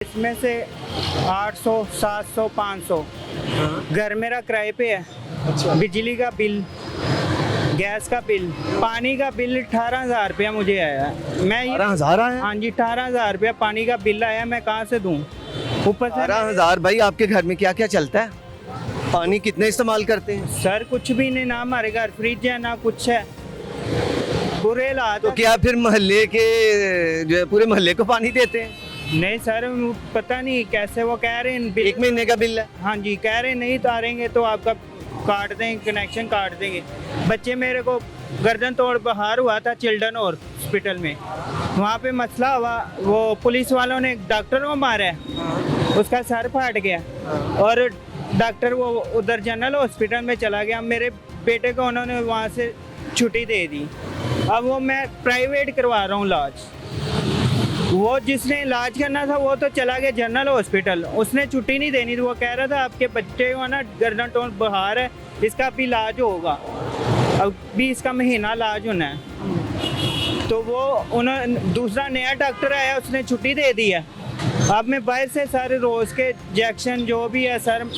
इसमें से 800, 700, 500 घर मेरा किराए पे है। अच्छा। बिजली का बिल, गैस का बिल, पानी का बिल 18,000 रुपया मुझे आया है। मैं ये 12,000 आया? हाँ जी, 18,000 रुपया पानी का बिल आया, मैं कहाँ से दूँ? ऊपर से 12,000 भाई, आपके घर में क्या क्या चलता है? पानी कितने इस्तेमाल करते हैं? सर कुछ भी नहीं, ना हमारे घर फ्रिज है ना कुछ है, बुरे हालात तो हैं। क्या फिर मोहल्ले के जो है पूरे मोहल्ले को पानी देते हैं? नहीं सर, पता नहीं कैसे वो कह रहे हैं एक महीने का बिल है। हाँ जी, कह रहे हैं नहीं उतारेंगे तो आपका काट देंगे, कनेक्शन काट देंगे। बच्चे मेरे को गर्दन तोड़ बाहर हुआ था चिल्ड्रन हॉस्पिटल में, वहाँ पे मसला हुआ, वो पुलिस वालों ने डॉक्टर को मारा है, उसका सर फाट गया और डॉक्टर वो उधर जनरल हॉस्पिटल में चला गया। मेरे बेटे को उन्होंने वहाँ से छुट्टी दे दी। अब वो मैं प्राइवेट करवा रहा हूँ इलाज। वो जिसने इलाज करना था वो तो चला गया जनरल हॉस्पिटल, उसने छुट्टी नहीं देनी थी। वो कह रहा था आपके बच्चे को ना गर्दन टोन बुखार है, इसका भी इलाज होगा, अब भी इसका महीना इलाज होना है। तो वो उन्होंने दूसरा नया डॉक्टर आया, उसने छुट्टी दे दी है। अब मैं बाहर से सारे रोज़ के इंजेक्शन जो भी है सर,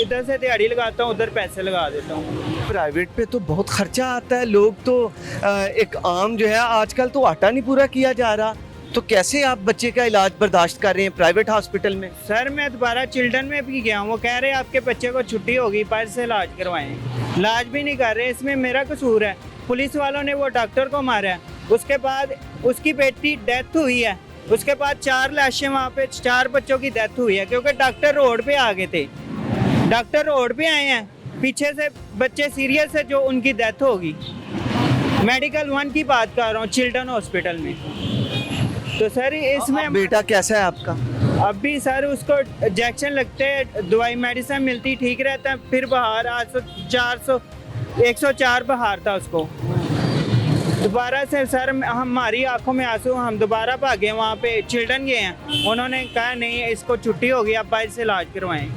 इधर से दिहाड़ी लगाता हूँ, उधर पैसे लगा देता हूँ। प्राइवेट पे तो बहुत खर्चा आता है। लोग तो एक आम जो है आजकल तो आटा नहीं पूरा किया जा रहा, तो कैसे आप बच्चे का इलाज बर्दाश्त कर रहे हैं प्राइवेट हॉस्पिटल में? सर मैं दोबारा चिल्ड्रन में भी गया हूँ, वो कह रहे हैं आपके बच्चे को छुट्टी होगी, बाहर से इलाज करवाएं। इलाज भी नहीं कर रहे, इसमें मेरा कसूर है। पुलिस वालों ने वो डॉक्टर को मारा है, उसके बाद उसकी बेटी डेथ हुई है, उसके बाद 4 लाशें वहाँ पे, 4 बच्चों की डेथ हुई है क्योंकि डॉक्टर रोड पे आ गए थे। डॉक्टर रोड पे आए हैं, पीछे से बच्चे सीरियस है जो उनकी डेथ होगी। मेडिकल 1 की बात कर रहा हूँ, चिल्ड्रन हॉस्पिटल में। तो सर इसमें बेटा कैसा है आपका? अब भी सर उसको इंजेक्शन लगते हैं, दवाई मेडिसिन मिलती, ठीक रहता है, फिर बाहर 800, 400, 104 बाहर था उसको। दोबारा से सर हमारी आंखों में आंसू, हम दोबारा भागे, वहाँ पे चिल्ड्रन गए हैं, उन्होंने कहा नहीं इसको छुट्टी होगी, आप बाहर से इलाज करवाएं।